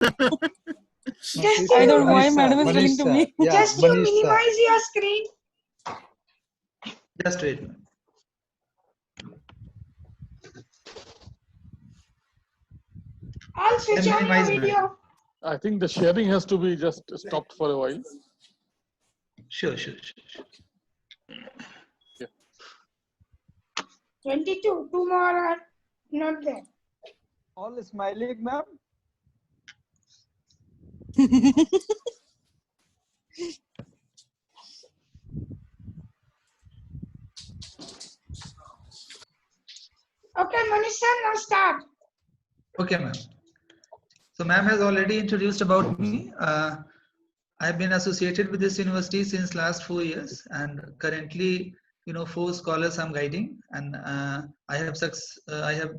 Just I you, don't know why madam is doing to me. Yeah, just you Manisha. minimize your screen. Just wait. I'll switch on your Minimize, ma'am. video. I think the sharing has to be just stopped for a while. Sure. 22, 2 more are not there. All smiling, ma'am. Okay, Manisha, now start. Okay, ma'am. So ma'am has already introduced about me. I have been associated with this university since last 4 years, and currently, 4 scholars I'm guiding, and I have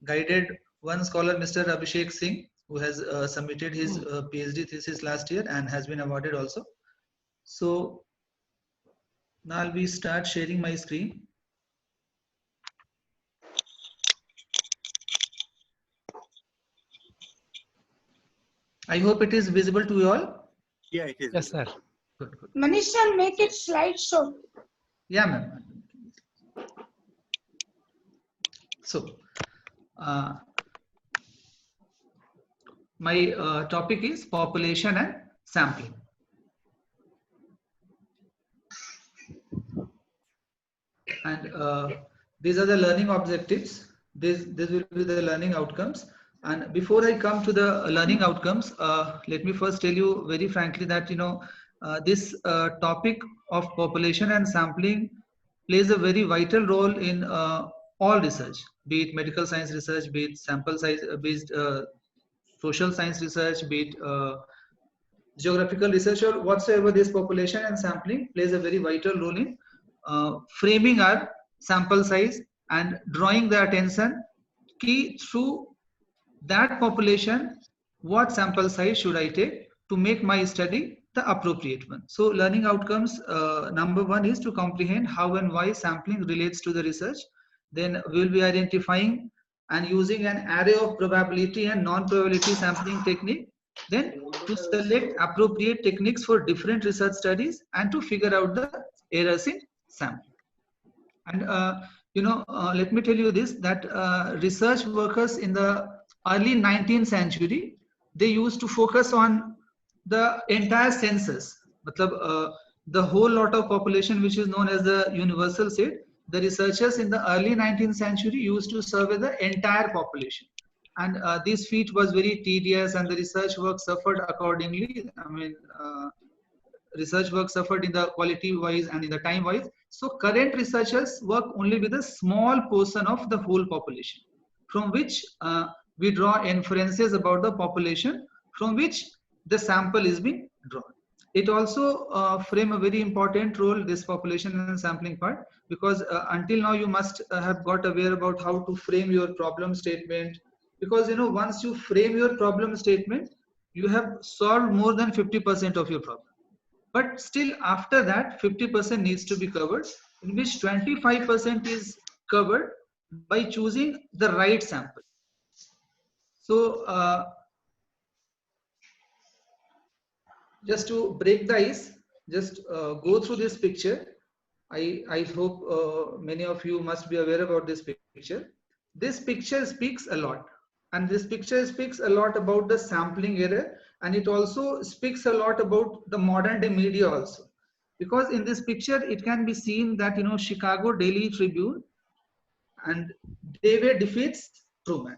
guided one scholar, Mr. Abhishek Singh, who has submitted his PhD thesis last year and has been awarded also. So now I'll be start sharing my screen. I hope it is visible to you all. Yeah, it is. Yes, sir. Good. Manisha, make it slideshow. Yeah, ma'am. So, my topic is population and sampling. And these are the learning objectives. This will be the learning outcomes. And before I come to the learning outcomes, let me first tell you very frankly that this topic of population and sampling plays a very vital role in all research, be it medical science research, be it sample size based social science research, be it geographical research, or whatsoever. This population and sampling plays a very vital role in framing our sample size and drawing the attention key through that population, what sample size should I take to make my study the appropriate one. So learning outcomes, number 1 is to comprehend how and why sampling relates to the research. Then we will be identifying and using an array of probability and non-probability sampling technique, then to select appropriate techniques for different research studies and to figure out the errors in sampling. And let me tell you this, that research workers in the early 19th century, they used to focus on the entire census, the whole lot of population which is known as the universal set. The researchers in the early 19th century used to survey the entire population, and this feat was very tedious, and the research work suffered accordingly. Research work suffered in the quality wise and in the time wise. So current researchers work only with a small portion of the whole population, from which we draw inferences about the population from which the sample is being drawn. It also frame a very important role, this population and sampling part, because until now you must have got aware about how to frame your problem statement, because once you frame your problem statement, you have solved more than 50% of your problem. But still after that 50% needs to be covered, in which 25% is covered by choosing the right sample. So just to break the ice, just go through this picture. I hope many of you must be aware about this picture. This picture speaks a lot, and this picture speaks a lot about the sampling error, and it also speaks a lot about the modern day media also, because in this picture it can be seen that Chicago Daily Tribune and David defeats Truman,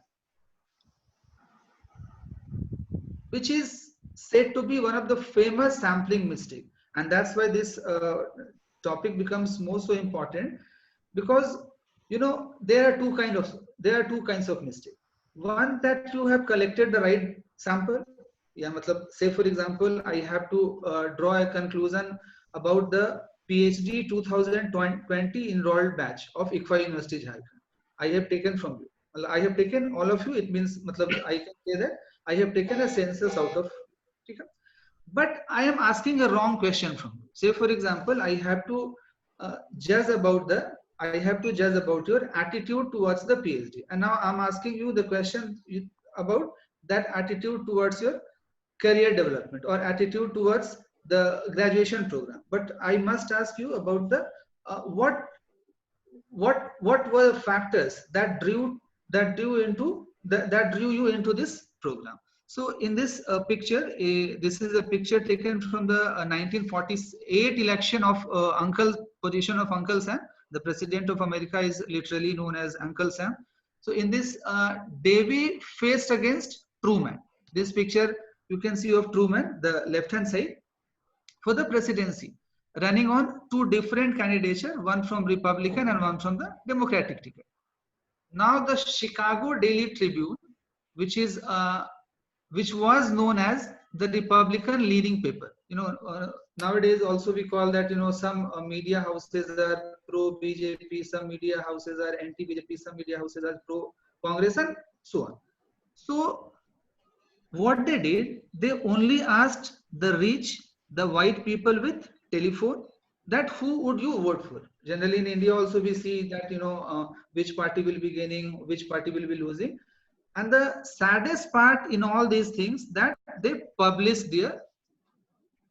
which is said to be one of the famous sampling mistake, and that's why this topic becomes more so important, because there are two kinds of mistake. One, that you have collected the right sample. Yeah, say for example, I have to draw a conclusion about the PhD 2020 enrolled batch of ICFA University Jharkhand. I have taken from you. I have taken all of you. It means, I can say that I have taken a census out of. But I am asking a wrong question from you. Say for example, I have to judge about your attitude towards the PhD, and now I'm asking you the question about that attitude towards your career development or attitude towards the graduation program. But I must ask you about the what were the factors that drew you into this program. So in this picture, this is a picture taken from the 1948 election of position of Uncle Sam. The president of America is literally known as Uncle Sam. So in this, Davy faced against Truman. This picture you can see of Truman, the left hand side, for the presidency, running on two different candidature, one from Republican and one from the Democratic ticket. Now the Chicago Daily Tribune, which was known as the Republican leading paper. Nowadays also we call that, some media houses are pro BJP, some media houses are anti BJP, some media houses are pro Congress, and so on. So what they did, they only asked the rich, the white people with telephone, that who would you vote for. Generally in India also we see that, which party will be gaining, which party will be losing. And the saddest part in all these things, that they published their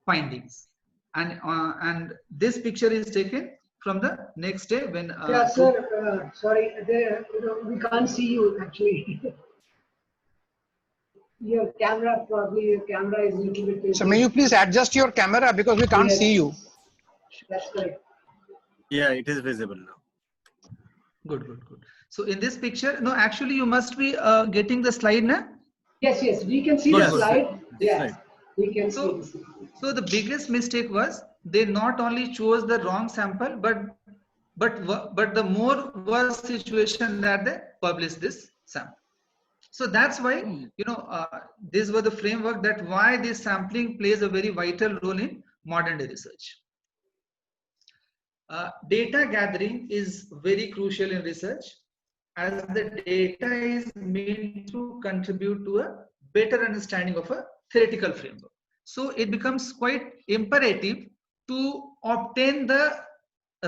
findings. And this picture is taken from the next day when yeah, sir, sorry, we can't see you actually. Your camera is a little bit. So may you please adjust your camera because we can't see you. That's correct. Yeah, it is visible now. Good. So in this picture, no, actually you must be getting the slide now. Yes, we can see the slide. Yeah, Right. we can see. So the biggest mistake was they not only chose the wrong sample, but the more worst situation that they published this sample. So that's why, these were the framework that why this sampling plays a very vital role in modern day research. Data gathering is very crucial in research, as the data is meant to contribute to a better understanding of a theoretical framework. So it becomes quite imperative to obtain the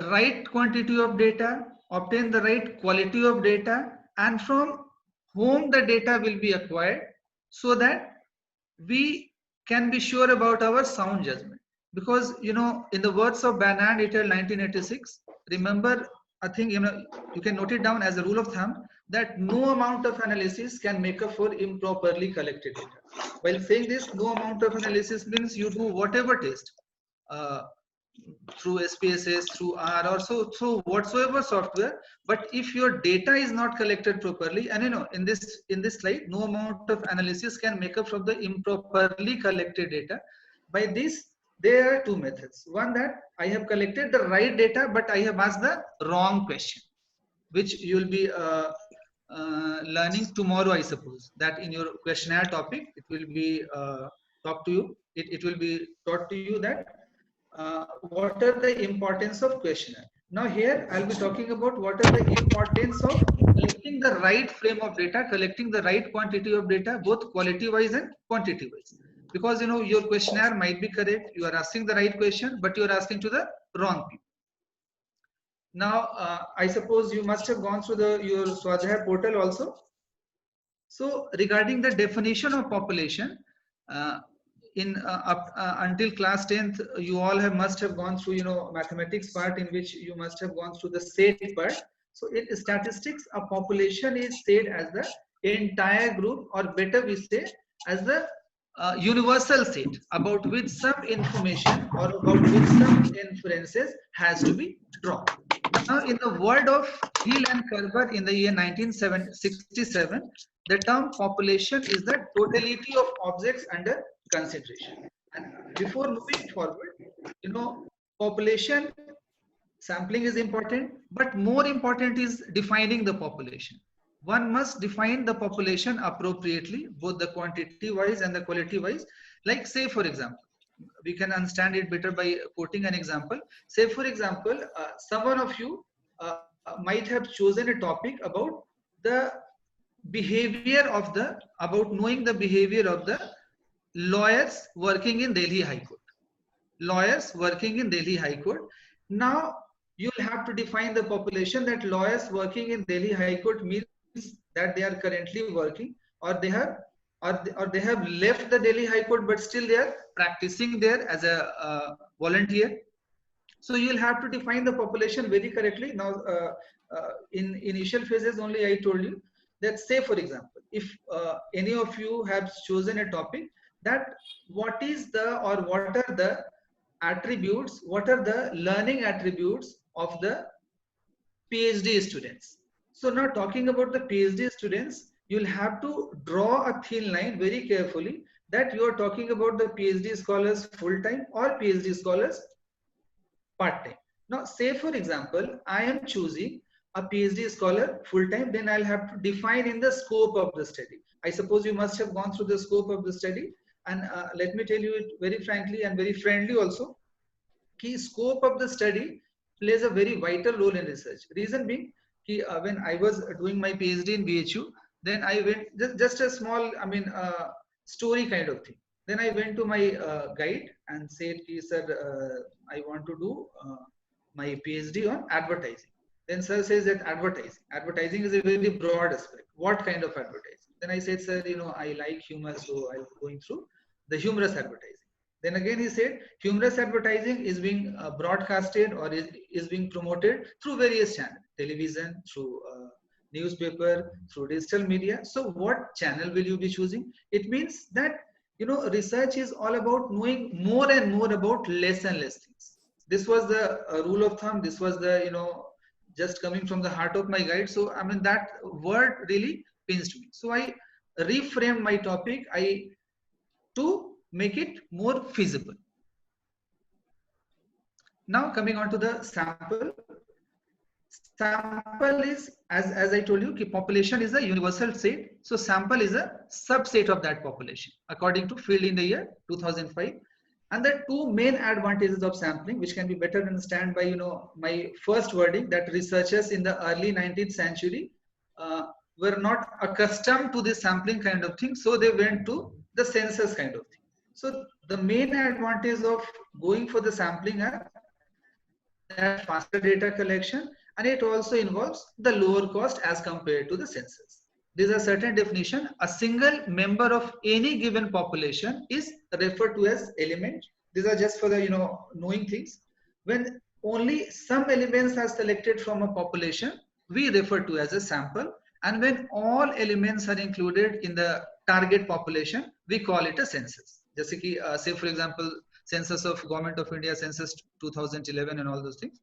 right quantity of data, obtain the right quality of data, and from whom the data will be acquired, so that we can be sure about our sound judgment. Because, in the words of Bannon et al. 1986, remember, I think, you can note it down as a rule of thumb, that no amount of analysis can make up for improperly collected data. While saying this, no amount of analysis means you do whatever test, through SPSS, through R, or so through whatsoever software, but if your data is not collected properly, and in this slide, no amount of analysis can make up from the improperly collected data. By this, there are two methods. One, that I have collected the right data, but I have asked the wrong question, which you will be learning tomorrow, I suppose. That in your questionnaire topic, it will be taught to you. It will be taught to you that what are the importance of questionnaire. Now here I'll be talking about what are the importance of collecting the right frame of data, collecting the right quantity of data, both quality wise and quantity wise. Because your questionnaire might be correct, you are asking the right question, but you are asking to the wrong people. Now I suppose you must have gone through your Swadhyay portal also. So regarding the definition of population, until class 10th, you all must have gone through mathematics part, in which you must have gone through the set part. So in statistics, a population is said as the entire group, or better we say as the universal set about which some information or about which some inferences has to be drawn. Now in the word of Hill and Kerber in the year 1967, the term population is the totality of objects under consideration. And before moving forward, population sampling is important, but more important is defining the population. One must define the population appropriately, both the quantity wise and the quality wise. Like, say for example, we can understand it better by quoting an example. Say for example, someone of you might have chosen a topic about the behavior of about knowing the behavior of the lawyers working in Delhi High Court. Lawyers working in Delhi High Court. Now you'll have to define the population, that lawyers working in Delhi High Court means that they are currently working, or they have or they have left the Delhi High Court, but still they are practicing there as a volunteer. So you will have to define the population very correctly. Now, in initial phases only, I told you that, say for example, if any of you have chosen a topic, that what is the, or what are the attributes, what are the learning attributes of the PhD students. So now talking about the PhD students, you'll have to draw a thin line very carefully, that you are talking about the PhD scholars full-time or PhD scholars part-time. Now, say for example, I am choosing a PhD scholar full-time, then I'll have to define in the scope of the study. I suppose you must have gone through the scope of the study, and let me tell you it very frankly and very friendly also. Key scope of the study plays a very vital role in research. Reason being, when I was doing my PhD in BHU, then I went just a small, story kind of thing. Then I went to my guide and said, sir, I want to do my PhD on advertising. Then sir says that advertising is a very broad aspect. What kind of advertising? Then I said, sir, I like humor, so I'm going through the humorous advertising. Then again he said, humorous advertising is being broadcasted or is being promoted through various channels, television, through newspaper, through digital media. So what channel will you be choosing? It means that, research is all about knowing more and more about less and less things. This was the rule of thumb. This was the, just coming from the heart of my guide. So, that word really pinched me. So I reframed my topic to make it more feasible. Now coming on to the sample. Sample is, as I told you, population is a universal set. So sample is a subset of that population according to Field in the year 2005. And the two main advantages of sampling, which can be better understood by, my first wording, that researchers in the early 19th century were not accustomed to this sampling kind of thing. So they went to the census kind of thing. So the main advantage of going for the sampling are that faster data collection, and it also involves the lower cost as compared to the census. There's a certain definition. A single member of any given population is referred to as element. These are just for the, knowing things. When only some elements are selected from a population, we refer to as a sample. And when all elements are included in the target population, we call it a census. Just say for example, census of Government of India, census 2011 and all those things.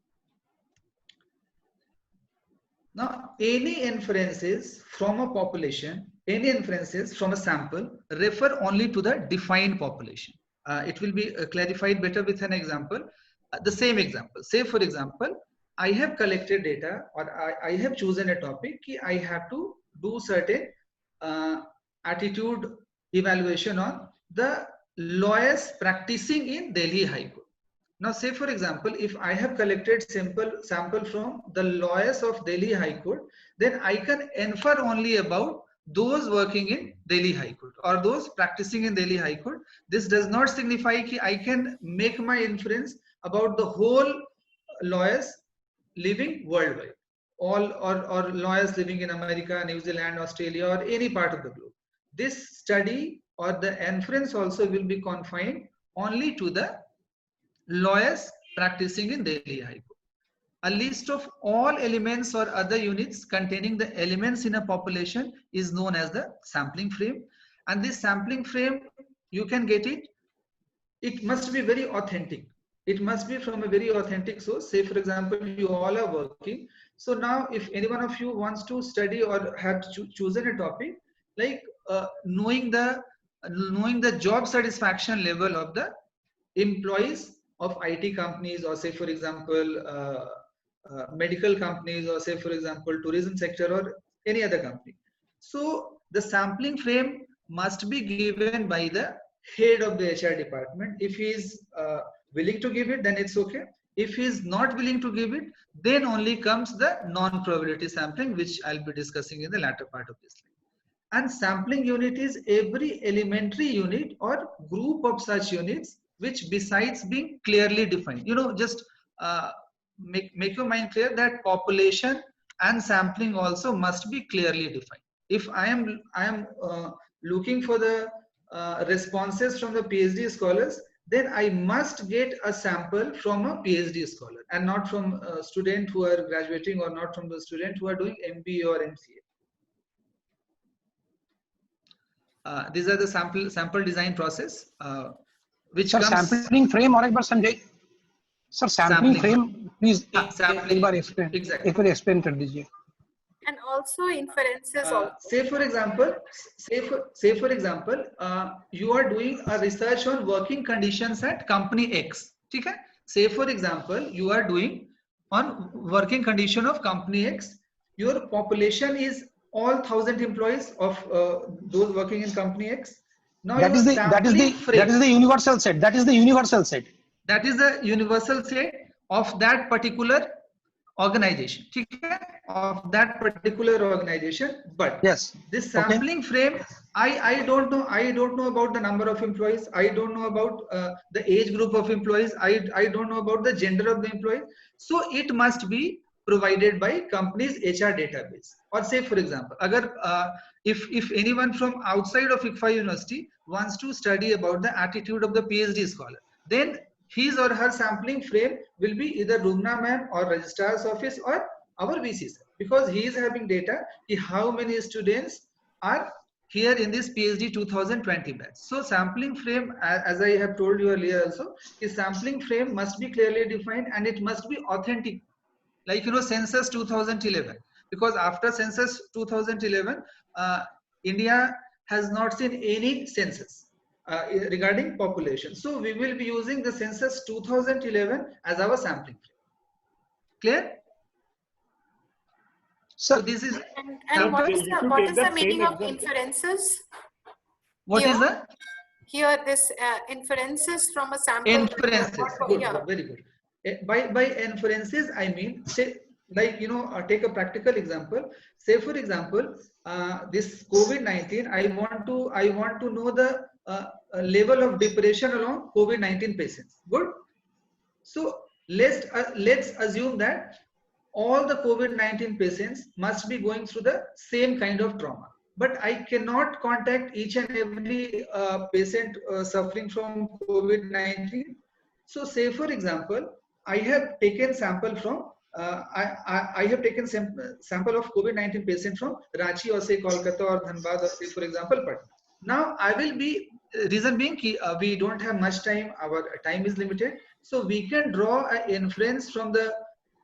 Now, any inferences from a population, any inferences from a sample refer only to the defined population. It will be clarified better with an example. The same example. Say for example, I have collected data, or I have chosen a topic. I have to do certain attitude evaluation on the lawyers practicing in Delhi High Court. Now, say for example, if I have collected sample from the lawyers of Delhi High Court, then I can infer only about those working in Delhi High Court or those practicing in Delhi High Court. This does not signify that I can make my inference about the whole lawyers living worldwide, all or lawyers living in America, New Zealand, Australia, or any part of the globe. This study or the inference also will be confined only to the lawyers practicing in Delhi High Court. A list of all elements or other units containing the elements in a population is known as the sampling frame. And this sampling frame, you can get it. It must be very authentic. It must be from a very authentic source. Say for example, you all are working. So now if any one of you wants to study or have chosen a topic, like knowing the job satisfaction level of the employees of IT companies, or say for example medical companies, or say for example tourism sector, or any other company. So the sampling frame must be given by the head of the HR department. If he is willing to give it, then it's okay. If he is not willing to give it, then only comes the non-probability sampling, which I'll be discussing in the latter part of this slide. And sampling unit is every elementary unit or group of such units which, besides being clearly defined, just make your mind clear that population and sampling also must be clearly defined. If I am looking for the responses from the PhD scholars, then I must get a sample from a PhD scholar and not from a student who are graduating, or not from the student who are doing MBA or MCA. These are the sample design process, which Sir, comes. sampling frame और एक बार समझाइए. Sir, sampling frame, please sampling, एक बार explain. exactly. एक बार explain कर दीजिए. And also inferences also. Say for example, you are doing a research on working conditions at company X. ठीक है? Say for example, you are doing on working condition of company X. Your population is all 1,000 employees of those working in company X. Now That is the universal set. That is the universal set. That is the universal set of that particular organization. ठीक है? Of that particular organization, but yes, this sampling frame, I don't know about the number of employees. I don't know about the age group of employees. I don't know about the gender of the employees. So it must be provided by company's HR database. Or say for example, if anyone from outside of ICFA University wants to study about the attitude of the PhD scholar, then his or her sampling frame will be either Rumna ma'am or registrar's office or our VC sir, because he is having data how many students are here in this PhD 2020 batch. So sampling frame, as I have told you earlier also, is sampling frame must be clearly defined and it must be authentic. Like census 2011, because after census 2011, India has not seen any census regarding population. So we will be using the census 2011 as our sampling frame. Clear? So this is. And what is the meaning of inferences? What here, is the? Here this inferences from a sample. Inferences. Good, very good. By inferences, I mean, say, like, take a practical example. Say for example, this COVID-19, I want to know the level of depression along COVID-19 patients. Good. So let's assume that all the COVID-19 patients must be going through the same kind of trauma. But I cannot contact each and every patient suffering from COVID-19. So say for example, I have taken sample from I have taken sample of COVID-19 patient from Ranchi or say Kolkata or Dhanbad or say for example Patna. Now I will be, reason being we don't have much time, our time is limited, so we can draw an inference from the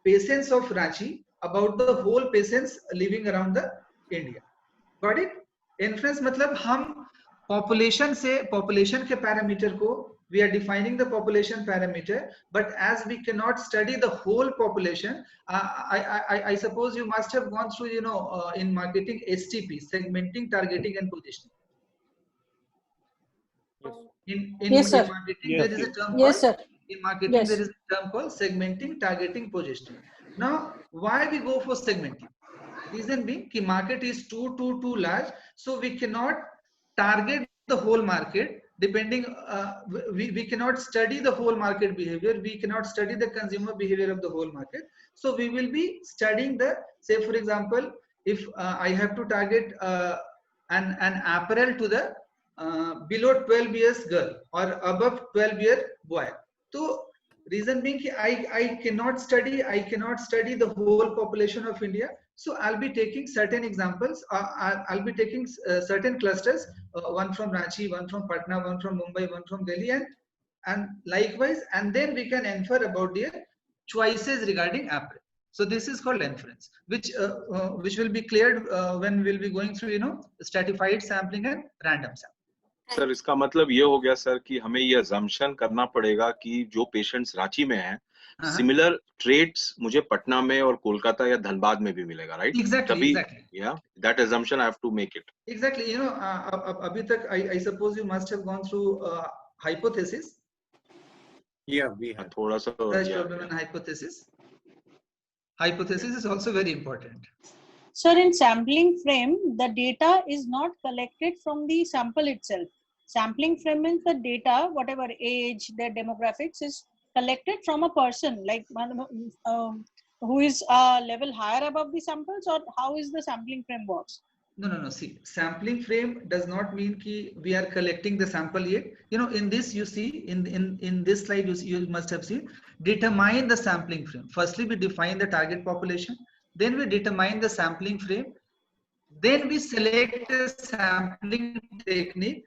patients of Ranchi about the whole patients living around the India. Got it? Inference मतलब हम population के parameter को, we are defining the population parameter, but as we cannot study the whole population, I suppose you must have gone through, in marketing STP, segmenting, targeting, and positioning. In marketing, there is a term called, in marketing, there is a term called segmenting, targeting, positioning. Now, why we go for segmenting? Reason being, the market is too large, so we cannot target the whole market. Depending, we cannot study the whole market behavior. We cannot study the consumer behavior of the whole market. So we will be studying the, say for example, if I have to target an apparel to the below 12 years girl or above 12-year boy. So reason being, I cannot study the whole population of India. So I'll be taking certain examples. I'll be taking certain clusters, one from Ranchi, one from Patna, one from Mumbai, one from Delhi, and likewise, and then we can infer about their choices regarding apparel. So this is called inference, which will be cleared when we'll be going through, stratified sampling and random sampling. Sir इसका मतलब ये हो गया sir कि हमें ये assumption करना पड़ेगा कि जो पेशेंट्स रांची में हैं, सिमिलर ट्रेड्स मुझे पटना में और कोलकाता या धनबाद में भी मिलेगा, right? Exactly. Yeah, that assumption I have to make it. Exactly. अभी तक I suppose you must have gone through hypothesis. Yeah, we have. थोड़ा सा. Problem and hypothesis. Hypothesis is also very important. Sir, in sampling frame, the data is not collected from the sample itself. Sampling frame means the data, whatever age, their demographics, is collected from a person, like who is a level higher above the samples, or how is the sampling frame works? No. See, sampling frame does not mean ki we are collecting the sample yet. You know, in this you see, in this slide you must have seen, determine the sampling frame. Firstly, we define the target population. Then we determine the sampling frame. Then we select a sampling technique,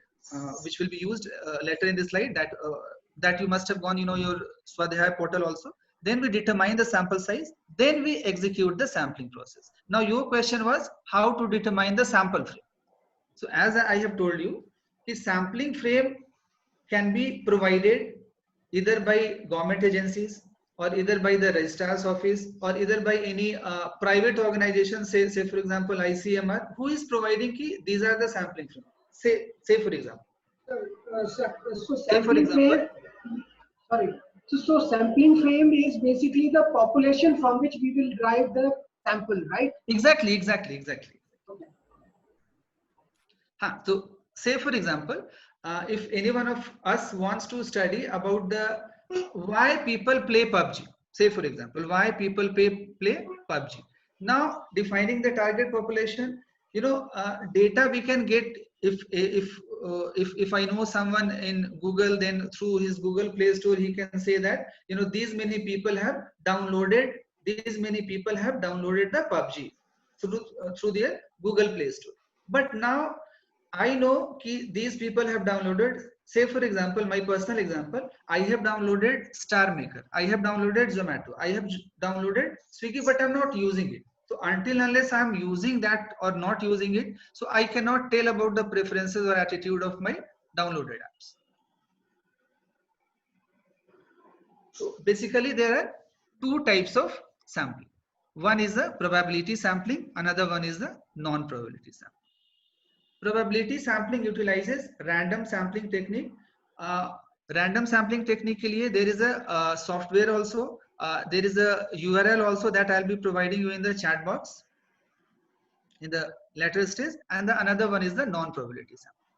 which will be used later in the slide. That you must have gone, you know, your Swadhyay portal also. Then we determine the sample size. Then we execute the sampling process. Now your question was how to determine the sample frame. So as I have told you, the sampling frame can be provided either by government agencies or either by the registrar's office or either by any private organization, say for example ICMR, who is providing key, these are the sampling frame. Say for example. So Say for sampling example. frame, sorry. So sampling frame is basically the population from which we will derive the sample, right? Exactly. Okay. So say for example, if any one of us wants to study about the why people play PUBG, say for example, why people play PUBG. Now defining the target population, you know, data we can get if I know someone in Google, then through his Google Play Store he can say that, you know, these many people have downloaded the PUBG through their Google Play Store. But now I know ki these people have downloaded, say for example, my personal example, I have downloaded Star Maker, I have downloaded Zomato, I have downloaded Swiggy, but I'm not using it. So until unless I'm using that or not using it, so I cannot tell about the preferences or attitude of my downloaded apps. So basically there are two types of sampling. One is the probability sampling, another one is the non-probability sampling. Probability sampling utilizes random sampling technique. Random sampling technique के लिए there is a software also. There is a URL also that I'll be providing you in the chat box in the later stage, and the another one is the non-probability sampling.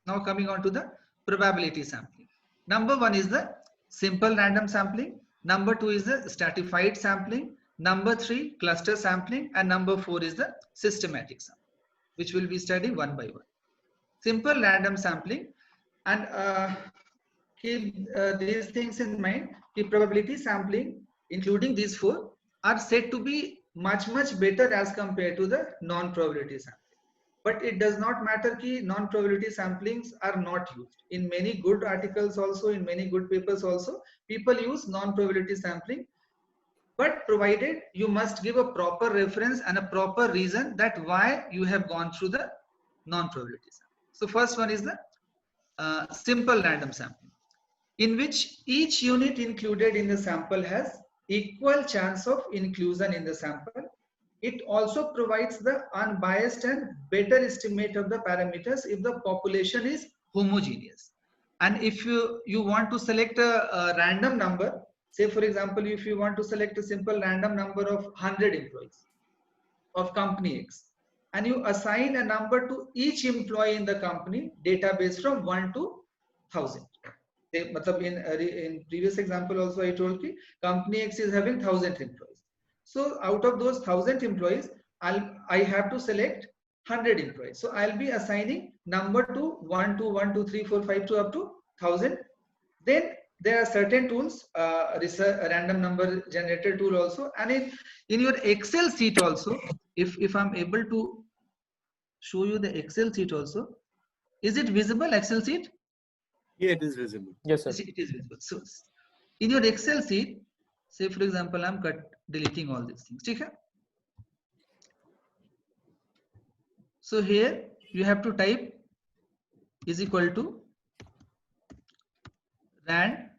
Now coming on to the probability sampling. Number one is the simple random sampling. Number two is the stratified sampling. Number three, cluster sampling, and number four is the systematic sampling, which will be studying one by one. Simple random sampling, and keep these things in mind. The probability sampling, including these four, are said to be much better as compared to the non-probability sampling. But it does not matter कि non-probability samplings are not used. In many good articles also, in many good papers also, people use non-probability sampling, but provided you must give a proper reference and a proper reason that why you have gone through the non-probability sampling. So first one is the simple random sampling, in which each unit included in the sample has equal chance of inclusion in the sample. It also provides the unbiased and better estimate of the parameters if the population is homogeneous. And if you want to select a random number, say for example, if you want to select a simple random number of 100 employees of company X, and you assign a number to each employee in the company database from 1 to 1000. In previous example also I told you company X is having 1000 employees. So out of those 1000 employees, I have to select 100 employees. So I'll be assigning number to 1 to 1 2 3 4 5 to up to 1000. Then there are certain tools, random number generator tool also, and in your Excel sheet also, if I'm able to show you the Excel sheet also, is it visible, Excel sheet? Yeah, it is visible. Yes, sir. It is visible. So in your Excel sheet, say for example, I'm deleting all these things. Okay? So here you have to type is equal to rand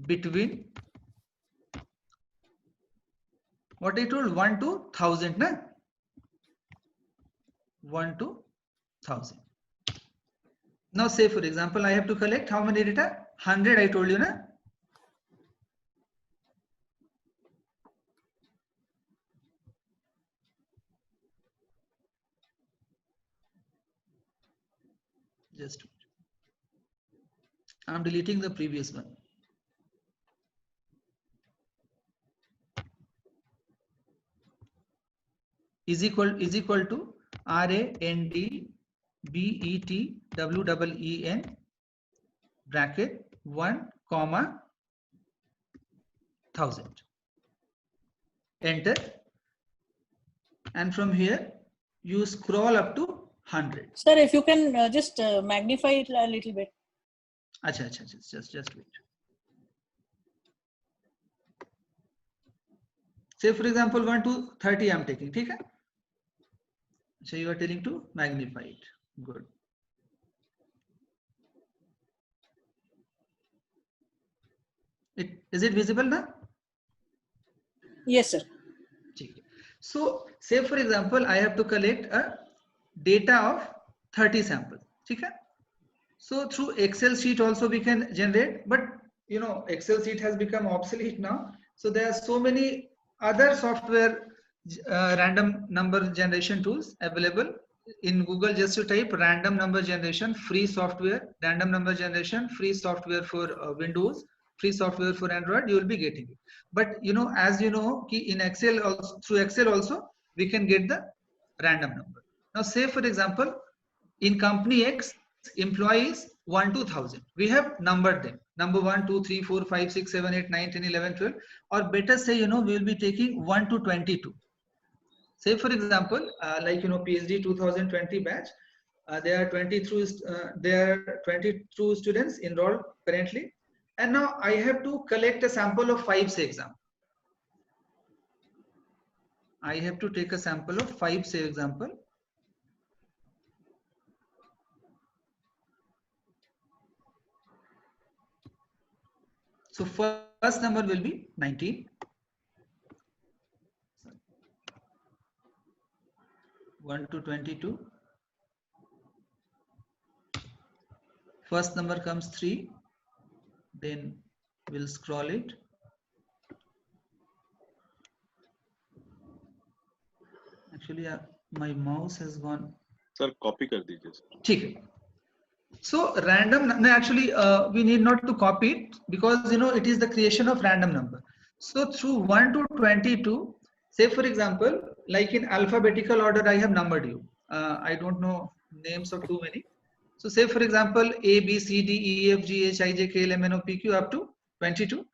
between what I told 1 to 1000, na? 1 to 1000. Now say for example, I have to collect how many data? 100 I told you, na? Just I'm deleting the previous one. is equal to RANDBETWEEN bracket 1 comma 1000. Enter. And from here you scroll up to 100. Sir, if you can just magnify it a little bit. Acha, just wait. Say for example 1 to 30 I am taking. Okay? So you are telling to magnify it. Good. Is it visible now? Yes, sir. So say for example I have to collect a data of 30 samples. Okay? So through Excel sheet also we can generate, but you know Excel sheet has become obsolete now. So there are so many other software random number generation tools available in Google. Just to type random number generation free software, random number generation free software for Windows, free software for Android, you will be getting it. But you know, as you know, in Excel also, through Excel also we can get the random number. Now say for example in company X, employees 1 to 1000, we have numbered them, number 1 2 3 4 5 6 7 8 9 10 11 12, or better say, you know, we will be taking 1 to 22. Say for example like, you know, PhD 2020 batch, there are 22 students enrolled currently, and now I have to collect a sample of 5, say example. I have to take a sample of 5, say example. So first number will be 19. 1 to 22. First number comes 3. Then we'll scroll it. Actually, my mouse has gone. Sir, copy kar dijiye sir. ठीक है. So random, no, actually we need not to copy it, because you know it is the creation of random number. So through 1 to 22, say for example, like in alphabetical order I have numbered you. I don't know names of too many. So say for example A, B, C, D, E, F, G, H, I, J, K, L, M, N, O, P, Q up to 22.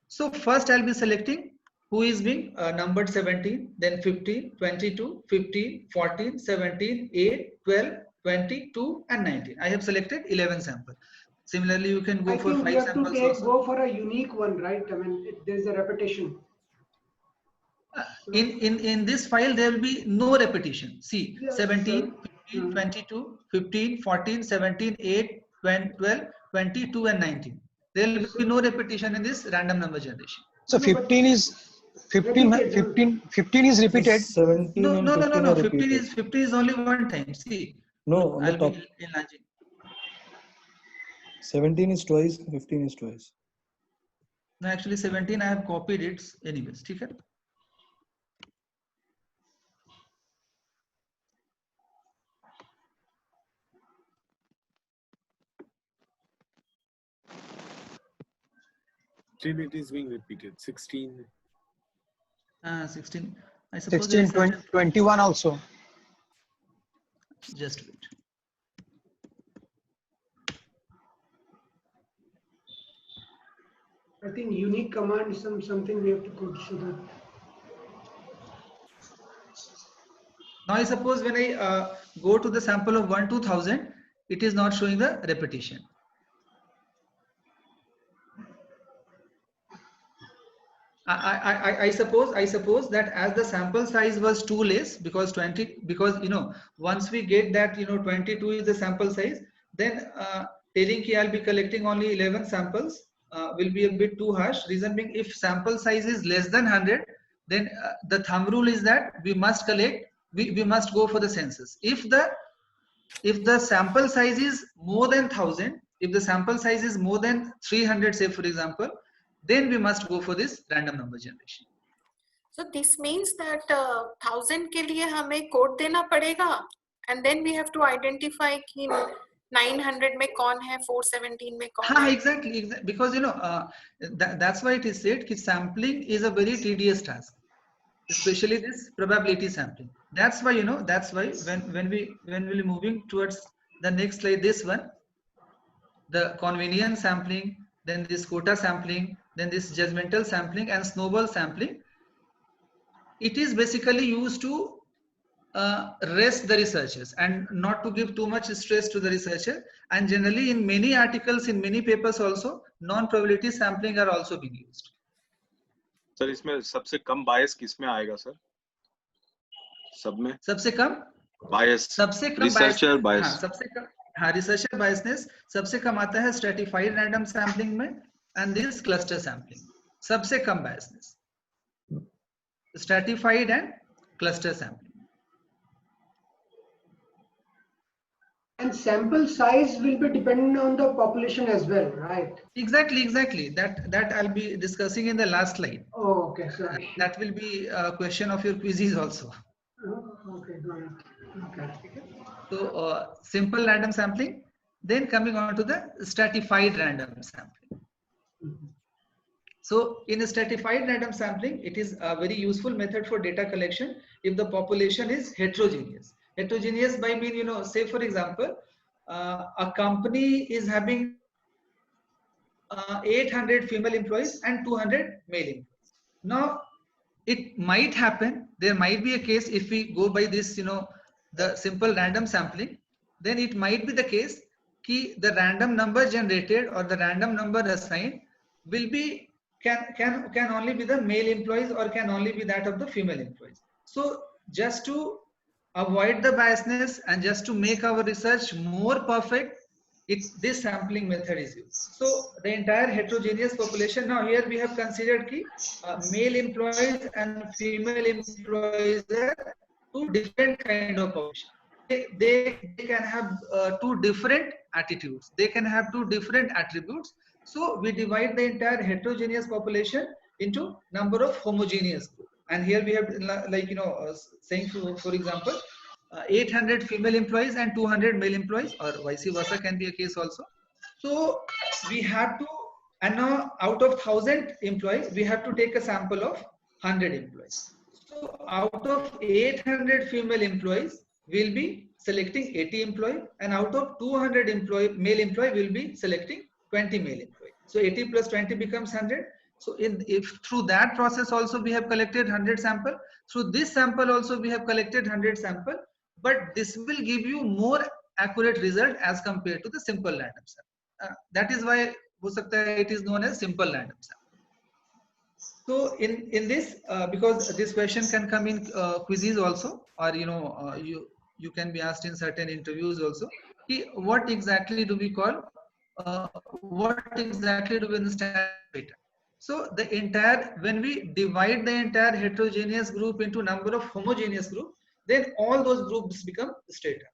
So first I'll be selecting who is being numbered 17, then 15, 22, 15, 14, 17, 8, 12, 22 and 19. I have selected 11 samples. Similarly, you can go for 5 you have samples to also. go for a unique one, right? I mean, there's a repetition. In this file, there will be no repetition. See, Yes, 17, sir. 15, 22, 15, 14, 17, 8, 12, 22 and 19. There will be no repetition in this random number generation. So 15 is 15 is repeated. 17 No, and no, no, 15 no, no. are 15 repeated. is 15 is only one time. See, No, on the I'll top. be enlarging. 17 is twice, 15 is twice. No, actually 17 I have copied it anyways. ठीक है? Still it is being repeated. 16. 16. I suppose 16, 20, 21 also. Just wait. I think unique command is something we have to put so that. Now I suppose when I go to the sample of 1 to 1000, it is not showing the repetition. I suppose that as the sample size was too less, because you know, once we get that, you know, 22 is the sample size, then telling ki I'll be collecting only 11 samples will be a bit too harsh. Reason being, if sample size is less than 100, then the thumb rule is that we must collect, we must go for the census. If the sample size is more than 1000, if the sample size is more than 300, say for example, then we must go for this random number generation. So this means that 1000 के लिए हमें code देना पड़ेगा, and then we have to identify कि 900 में कौन है, 417 में कौन है. Exactly, because you know that's why it is said कि sampling is a very tedious task, especially this probability sampling. That's why, that's why when we're moving towards the next slide, this one, the convenience sampling, then this quota sampling, then this judgmental sampling and snowball sampling, it is basically used to rest the researchers and not to give too much stress to the researcher. And generally in many articles, in many papers also, non-probability sampling are also being used. Sir इसमें सबसे कम बायस किसमें आएगा sir? सब में सबसे कम बायस, सबसे कम researcher हाँ, बायस, सबसे कम हाँ, रिसर्चर बायसनेस सबसे कम आता है स्ट्रेटिफाइड रैंडम सैम्पलिंग में एंड दिस क्लस्टर सैम्पलिंग, सबसे कम biasness stratified and cluster sampling. And sample size will be dependent on the population as well, right? Exactly. That I'll be discussing in the last slide. Oh, okay, sorry. That will be a question of your quizzes also. Okay, got it. Okay. So simple random sampling, then coming on to the stratified random sampling. So in a stratified random sampling, it is a very useful method for data collection if the population is heterogeneous. Heterogeneous by mean, say for example, a company is having 800 female employees and 200 male employees. Now, it might happen, there might be a case if we go by this, the simple random sampling, then it might be the case that the random number generated or the random number assigned will be can only be the male employees or can only be that of the female employees. So just to avoid the biasness and just to make our research more perfect, this sampling method is used. So the entire heterogeneous population, now here we have considered male employees and female employees are two different kind of population. They can have two different attitudes. They can have two different attributes. So we divide the entire heterogeneous population into number of homogeneous groups. And here we have saying for example, 800 female employees and 200 male employees, or vice versa can be a case also. So we have to, and now out of 1000 employees, we have to take a sample of 100 employees. So out of 800 female employees, we'll be selecting 80 employees, and out of 200 male employee, we'll be selecting 20 male employees. So 80 plus 20 becomes 100. So if through that process also we have collected 100 sample, through this sample also we have collected 100 sample, but this will give you more accurate result as compared to the simple random sample. That is why it is known as simple random sample. So in this, because this question can come in quizzes also, or you can be asked in certain interviews also. What exactly do we call? What exactly do we understand data? So the entire, when we divide the entire heterogeneous group into number of homogeneous group, then all those groups become strata.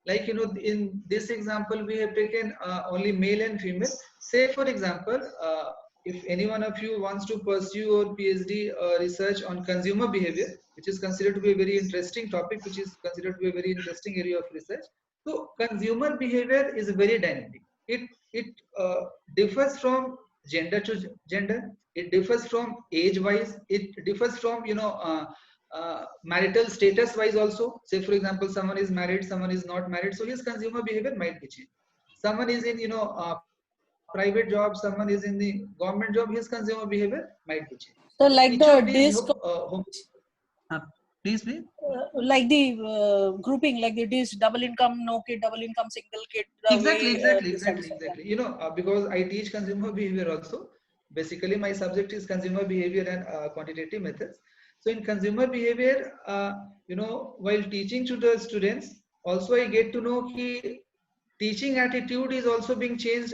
Like, in this example, we have taken only male and female. Say, for example, if any one of you wants to pursue your PhD research on consumer behavior, which is considered to be a very interesting topic, which is considered to be a very interesting area of research. So consumer behavior is very dynamic. It differs from gender to gender. It differs from age wise. It differs from, marital status wise also. Say for example, someone is married, someone is not married, so his consumer behavior might be changed. Someone is in private job, someone is in the government job, his consumer behavior might be changed. So like Each the of these, disc, please like the grouping, like the disc, double income, no kid, double income, single kid. Exactly. Because I teach consumer behavior also. Basically, my subject is consumer behavior and quantitative methods. So in consumer behavior, while teaching to the students, also I get to know that teaching attitude is also being changed.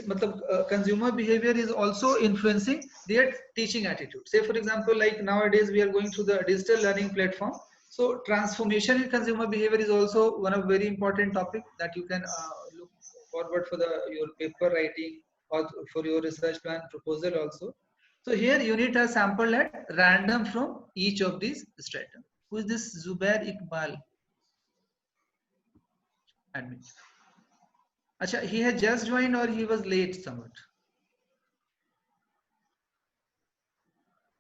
Consumer behavior is also influencing their teaching attitude. Say for example, like nowadays we are going through the digital learning platform. So transformation in consumer behavior is also one of very important topic that you can look forward for your paper writing or for your research plan proposal also. So here you need a sample at random from each of these strata. Who is this Zubair Iqbal? Admit. Acha, he had just joined or he was late somewhat?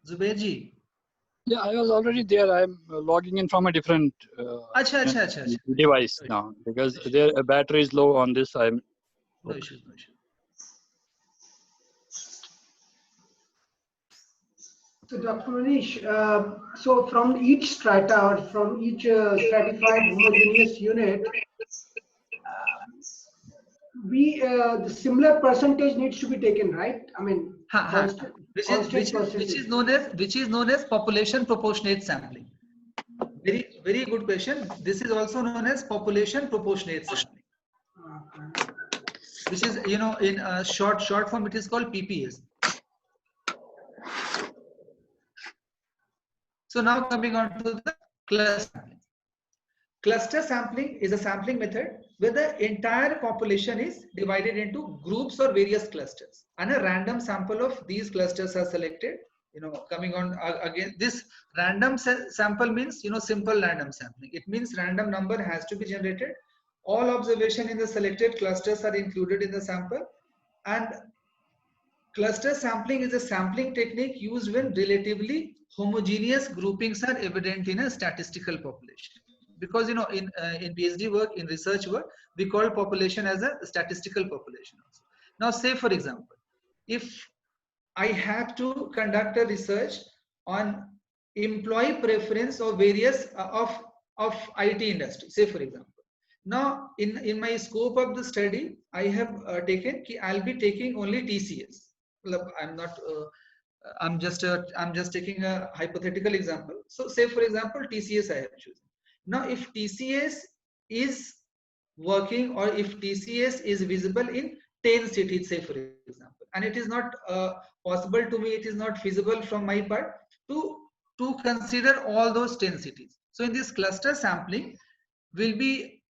Zubair ji. Yeah, I was already there. I'm logging in from a different Acha. device now because their battery is low on this. I'm No issues, no issues. So Dr. Manish, so from each strata or from each stratified homogeneous unit, the similar percentage needs to be taken, right? I mean, constant which is known as population proportionate sampling. Very good question. This is also known as population proportionate sampling, which is, you know, in short form it is called PPS. So now coming on to the cluster sampling. Cluster sampling is a sampling method where the entire population is divided into groups or various clusters, and a random sample of these clusters are selected. You know, coming on again, this random sample means, you know, simple random sampling. It means random number has to be generated. All observation in the selected clusters are included in the sample, and cluster sampling is a sampling technique used when relatively homogeneous groupings are evident in a statistical population. Because, you know, in PhD work, in research work, we call population as a statistical population also. Now, say for example, if I have to conduct a research on employee preference of various of IT industry, say for example. Now, in my scope of the study, I have taken, I'll be taking only TCS. I'm just taking a hypothetical example. So, say for example, TCS I have chosen. Now, if TCS is working, or if TCS is visible in 10 cities, say for example, and it is not possible to me, it is not feasible from my part to consider all those 10 cities. So in this cluster sampling, we'll be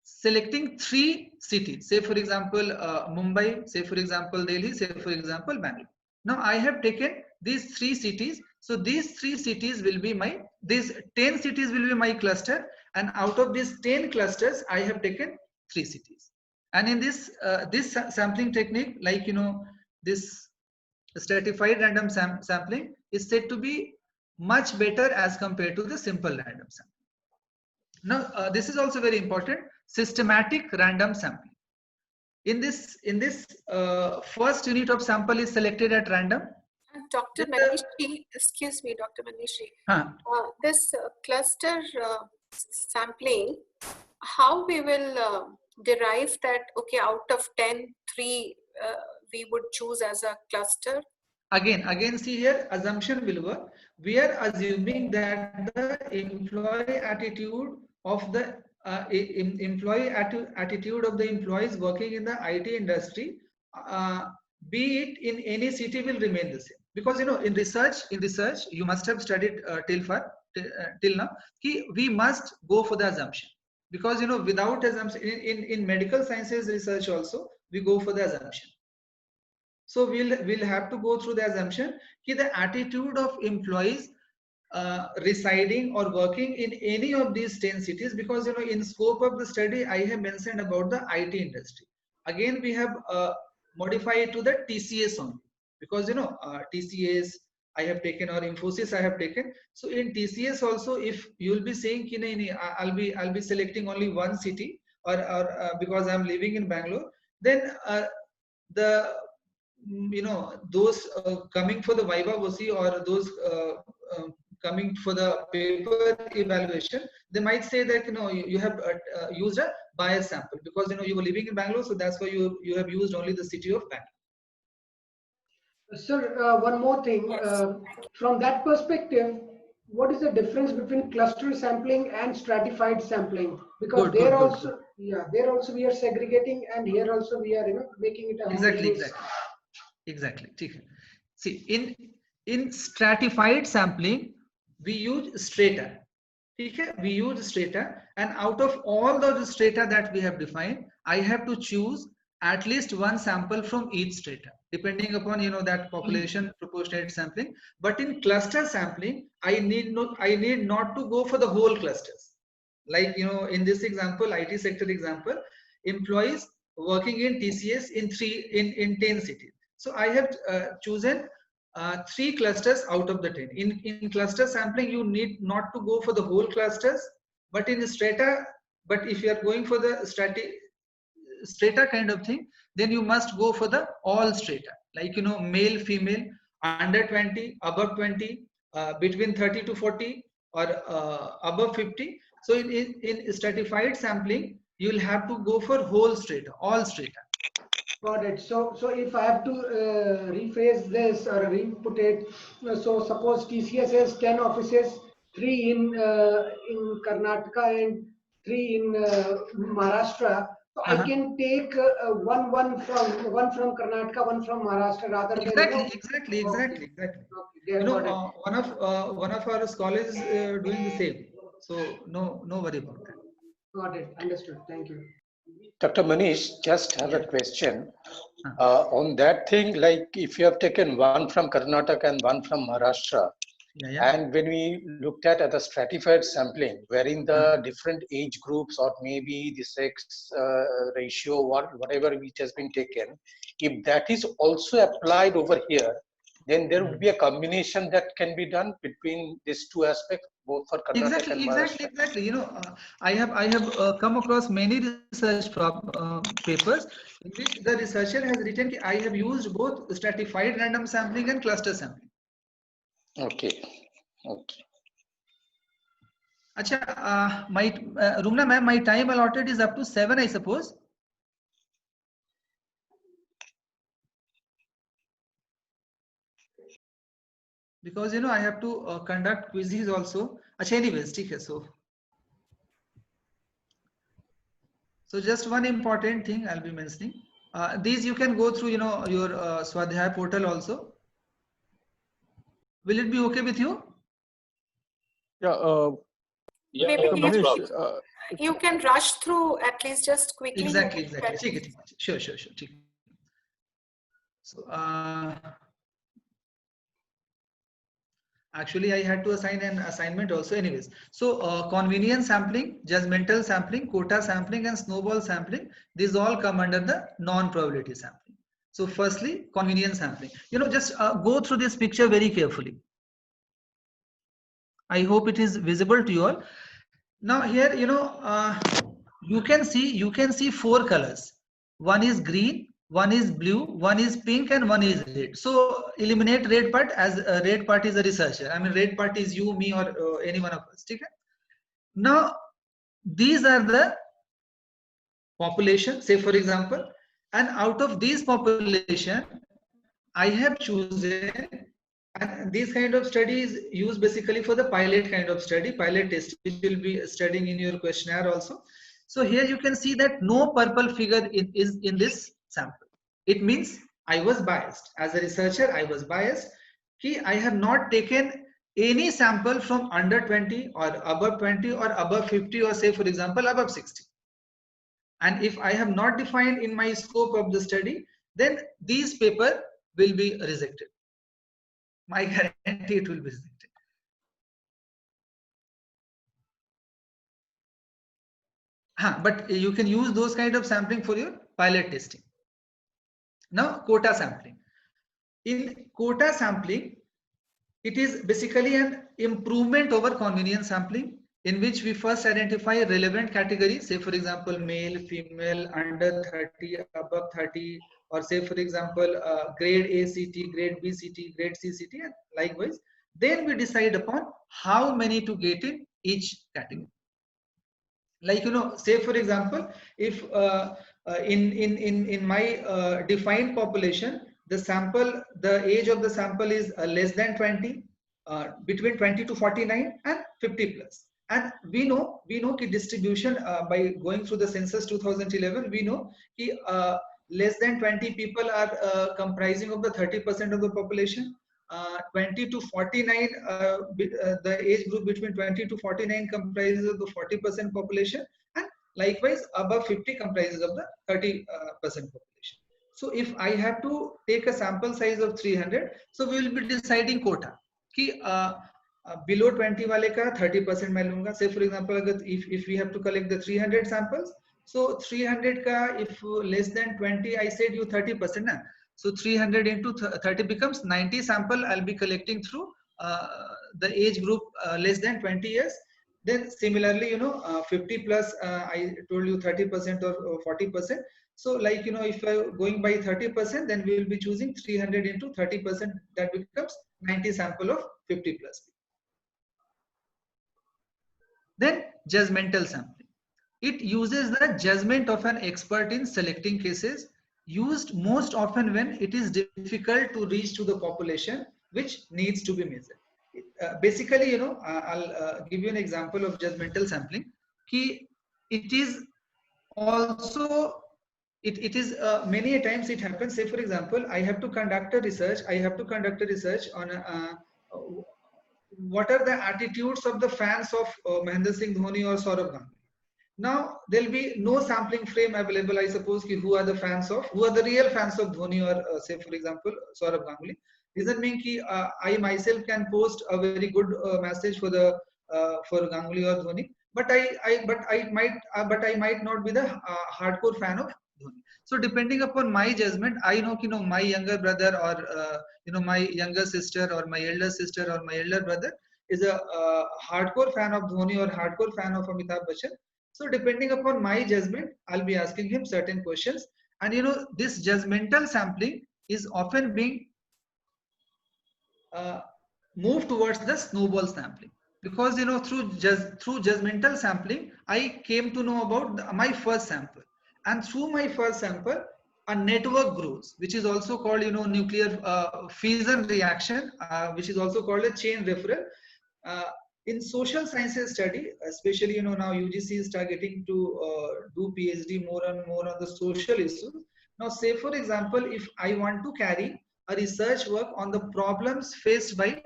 selecting 3 cities, say for example Mumbai, say for example Delhi, say for example Bangalore. Now I have taken these 3 cities. So these 3 cities will be these 10 cities will be my cluster, and out of these 10 clusters, I have taken 3 cities. And in this this sampling technique, like, you know, this stratified random sampling is said to be much better as compared to the simple random sampling. Now, this is also very important: systematic random sampling. In this first unit of sample is selected at random. Dr. Manishi, excuse me, Dr. Manishi. This cluster sampling, how we will derive that, okay, out of 10, 3 we would choose as a cluster? Again, see here, assumption will work. We are assuming that the employee attitude of the attitude of the employees working in the IT industry, be it in any city, will remain the same. Because, you know, in research you must have studied till now, we must go for the assumption. Because, you know, without assumption, in medical sciences research also, we go for the assumption. So we'll have to go through the assumption that the attitude of employees residing or working in any of these 10 cities, because, you know, in scope of the study I have mentioned about the IT industry. Again, we have modified it to the TCS only, because, you know, TCS I have taken, or Infosys I have taken. So in TCS also, if you will be saying I'll be selecting only one city, or because I'm living in Bangalore, then you know, those coming for the Viva Voce, or those coming for the paper evaluation, they might say that, you know, you have used a bias sample, because, you know, you were living in Bangalore, so that's why you have used only the city of Bangalore. Sir, one more thing. From that perspective, what is the difference between cluster sampling and stratified sampling? Because there also we are segregating, and here also we are, you know, making it a Exactly. See, in stratified sampling, we use strata. We use strata, and out of all the strata that we have defined, I have to choose at least one sample from each strata, depending upon, you know, that population proportionate sampling. But in cluster sampling, I need not to go for the whole clusters. Like, you know, in this example, IT sector example, employees working in TCS in 10 cities. So I have chosen 3 clusters out of the 10. In cluster sampling, you need not to go for the whole clusters, but in strata, but if you are going for the strata kind of thing, then you must go for the all strata, like, you know, male, female, under 20, above 20, between 30 to 40, or above 50. So in stratified sampling, you will have to go for whole strata, all strata. Got it. So if I have to rephrase this or re-put it, so suppose TCS has 10 offices, 3 in Karnataka and 3 in Maharashtra. So I can take one from Karnataka, one from Maharashtra, rather than Exactly. Okay, You know, one of our scholars is doing the same. So no worry about that. Got it. Understood. Thank you. Dr. Manish, just have a question on that thing. Like, if you have taken one from Karnataka and one from Maharashtra, and when we looked at the stratified sampling, wherein the different age groups or maybe the sex ratio, whatever which has been taken, if that is also applied over here, then there would be a combination that can be done between these two aspects, both for Karnataka and Maharashtra. Exactly. You know, I have come across many research papers in which the researcher has written that I have used both stratified random sampling and cluster sampling. Okay. Acha, Rumna ma'am, my time allotted is up to 7, I suppose. Because, you know, I have to conduct quizzes also. Acha, anyways, okay, so just one important thing I'll be mentioning. These you can go through, you know, your Swadhyay portal also. Will it be okay with you? Yeah. Maybe you can rush through at least just quickly. Exactly. Sure. So actually I had to assign an assignment also, anyways. So convenience sampling, judgmental sampling, quota sampling, and snowball sampling, these all come under the non-probability sampling. So firstly, convenience sampling. You know, just go through this picture very carefully. I hope it is visible to you all. Now here, you know, you can see 4 colors. One is green, one is blue, one is pink, and one is red. So eliminate red part, as red part is a researcher. I mean, red part is you, me, or any one of us. Okay? Now these are the population, say for example, and out of these population, I have chosen. And these kind of studies used basically for the pilot kind of study, pilot test, which will be studying in your questionnaire also. So here you can see that no purple figure is in this sample. It means I was biased. As a researcher, I was biased. I have not taken any sample from under 20 or above 20 or above 50 or say for example above 60. And if I have not defined in my scope of the study, then these paper will be rejected. My guarantee it will be rejected. But you can use those kind of sampling for your pilot testing. Now, quota sampling. In quota sampling, it is basically an improvement over convenience sampling, in which we first identify relevant categories, say for example, male, female, under 30, above 30, or say for example, grade A CT, grade B CT, grade C CT, and likewise. Then we decide upon how many to get in each category. Like, you know, say for example, if in my defined population, the age of the sample is less than 20, between 20 to 49, and 50 plus. And we know ki distribution by going through the census 2011, we know ki less than 20 people are comprising of the 30% of the population. 20 to 49, the age group between 20 to 49 comprises of the 40% population, and likewise above 50 comprises of the 30% population. So if I have to take a sample size of 300, so we will be deciding quota ki below 20 wale ka 30% मैं लूँगा. Say for example, if we have to collect the 300 samples, so 300 ka if less than 20, I said you 30% na. So 300 into 30 becomes 90 sample I'll be collecting through the age group less than 20 years. Then similarly, 50 plus, I told you 30% or 40%. So like, if I'm going by 30%, then we will be choosing 300 into 30%. That becomes 90 sample of 50 plus. Then judgmental sampling. It uses the judgment of an expert in selecting cases, used most often when it is difficult to reach to the population which needs to be measured. Basically, I'll give you an example of judgmental sampling. It is also, it is many a times it happens. Say for example, I have to conduct a research. On what are the attitudes of the fans of Mahendra Singh Dhoni or Saurabh Ganguly. Now there'll be no sampling frame available, I suppose, who are the real fans of Dhoni or say for example Saurabh Ganguly. Doesn't mean I myself can post a very good message for Ganguly or Dhoni, but I might not be the hardcore fan of Dhoni. So depending upon my judgment, I know my younger brother or my younger sister or my elder sister or my elder brother is a hardcore fan of Dhoni or hardcore fan of Amitabh Bachchan. So depending upon my judgment, I'll be asking him certain questions. And this judgmental sampling is often being moved towards the snowball sampling, because through judgmental sampling, I came to know about my first sample, and through my first sample, a network grows, which is also called nuclear fission reaction, which is also called a chain referral. In social sciences study, especially now UGC is targeting to do PhD more and more on the social issues. Now say for example, if I want to carry a research work on the problems faced by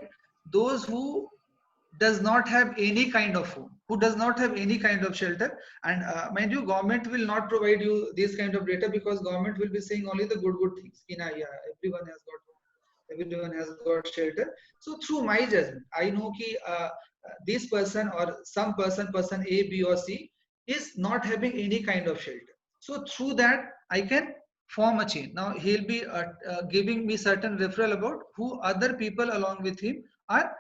those who does not have any kind of home, who does not have any kind of shelter, and mind you, government will not provide you this kind of data, because government will be saying only the good things. Yeah, everyone has got shelter. So through my judgment, I know this person or some person A, B or C is not having any kind of shelter. So through that I can form a chain. Now he'll be giving me certain referral about who other people along with him are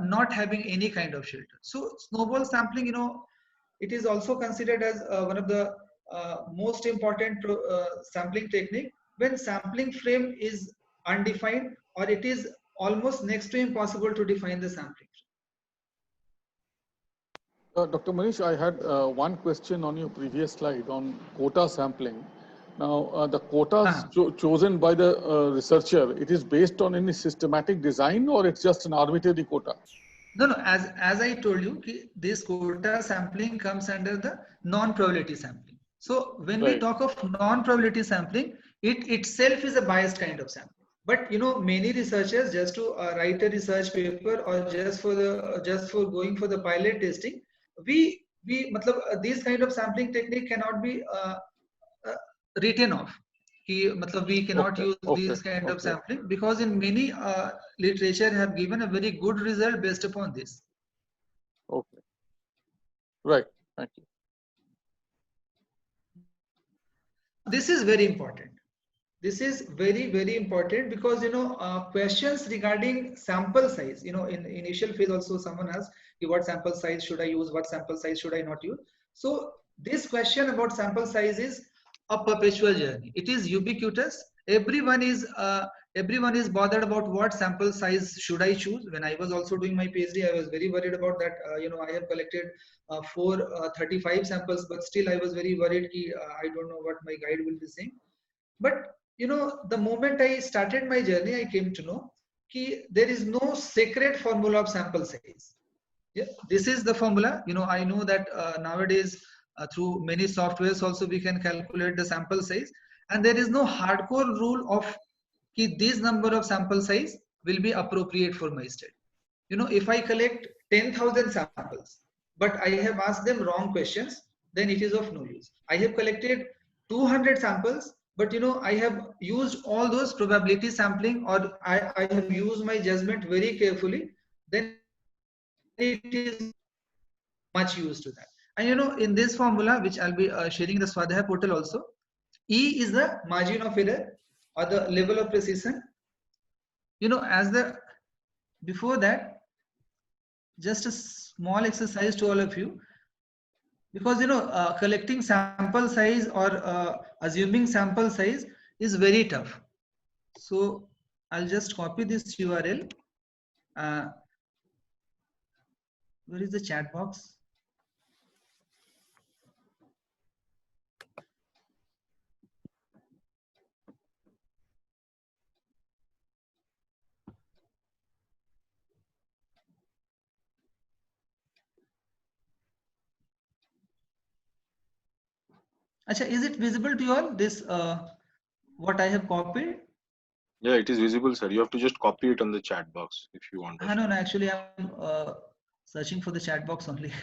not having any kind of shelter. So snowball sampling, it is also considered as one of the most important sampling technique when sampling frame is undefined, or it is almost next to impossible to define the sampling. Dr. Manish, I had one question on your previous slide on quota sampling. Now, the quotas chosen by the researcher, it is based on any systematic design, or it's just an arbitrary quota? No. As I told you, this quota sampling comes under the non-probability sampling. So when we talk of non-probability sampling, it itself is a biased kind of sampling. But many researchers, just to write a research paper or just for going for the pilot testing, this kind of sampling technique cannot be written off. We cannot use this kind of sampling, because in many literature have given a very good result based upon this. Okay. Right. Thank you. This is very important. This is very, very important, because questions regarding sample size, in initial phase also someone asked, what sample size should I use, what sample size should I not use. So this question about sample size is a perpetual journey. It is ubiquitous. Everyone is bothered about what sample size should I choose. When I was also doing my PhD, I was very worried about that. I have collected 35 samples, but still I was very worried. I don't know what my guide will be saying. But the moment I started my journey, I came to know there is no sacred formula of sample size. Yeah, this is the formula. I know that nowadays through many softwares also we can calculate the sample size, and there is no hardcore rule of this number of sample size will be appropriate for my study. If I collect 10,000 samples, but I have asked them wrong questions, then it is of no use. I have collected 200 samples, but I have used all those probability sampling, or I have used my judgment very carefully, then it is much use to that. And in this formula, which I'll be sharing the Swadhyay portal also, E is the margin of error, or the level of precision. You know, before that, just a small exercise to all of you, because you know, collecting sample size or assuming sample size is very tough. So I'll just copy this URL. Where is the chat box? Acha, is it visible to you all, this what I have copied? Yeah, it is visible, sir. You have to just copy it on the chat box if you want. No, actually I'm searching for the chat box only.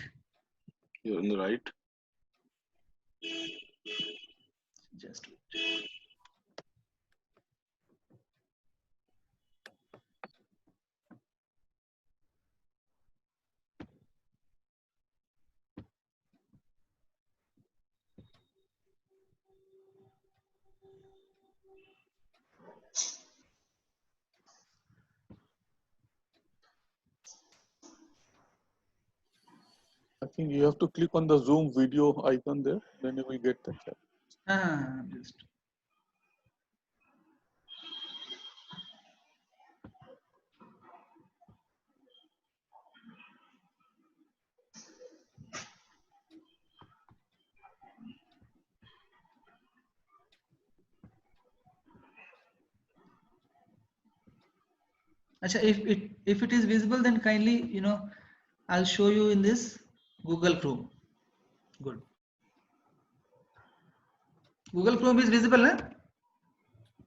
You're on the right. Just wait. I think you have to click on the Zoom video icon there, then you will get the chat. Just. Achha, if it is visible, then kindly, you know, I'll show you in this Google Chrome. Good. Google Chrome is visible, huh?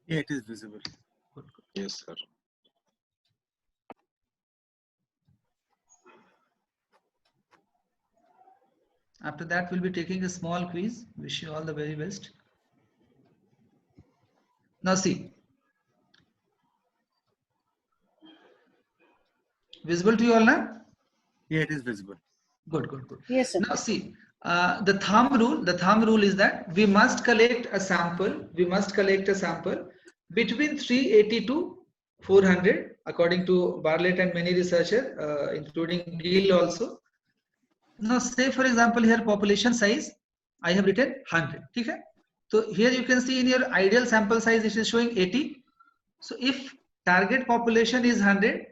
Yeah, it is visible. Good. Yes, sir. After that, we'll be taking a small quiz. Wish you all the very best. Now see. Visible to you all now? Yeah, it is visible. Good. Yes, sir. Now see, the thumb rule is that we must collect a sample. We must collect a sample between 380 to 400, according to Bartlett and many researchers, including Gill also. Now, say for example, here population size, I have written 100. Okay? So here you can see in your ideal sample size, it is showing 80. So if target population is 100,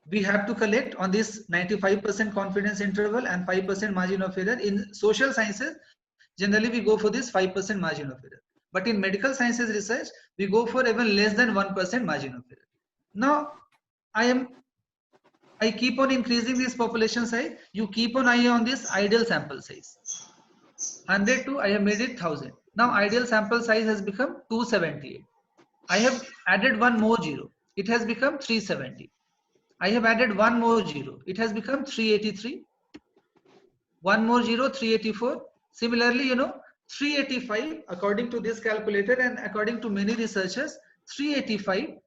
we have to collect on this 95% confidence interval and 5% margin of error. In social sciences, generally we go for this 5% margin of error. But in medical sciences research, we go for even less than 1% margin of error. Now, I keep on increasing this population size. You keep on eye on this ideal sample size. 102, I have made it 1000. Now, ideal sample size has become 278. I have added one more zero. It has become 370. I have added one more zero. It has become 383. One more zero, 384. Similarly, you know, 385, according to this calculator and according to many researchers, 385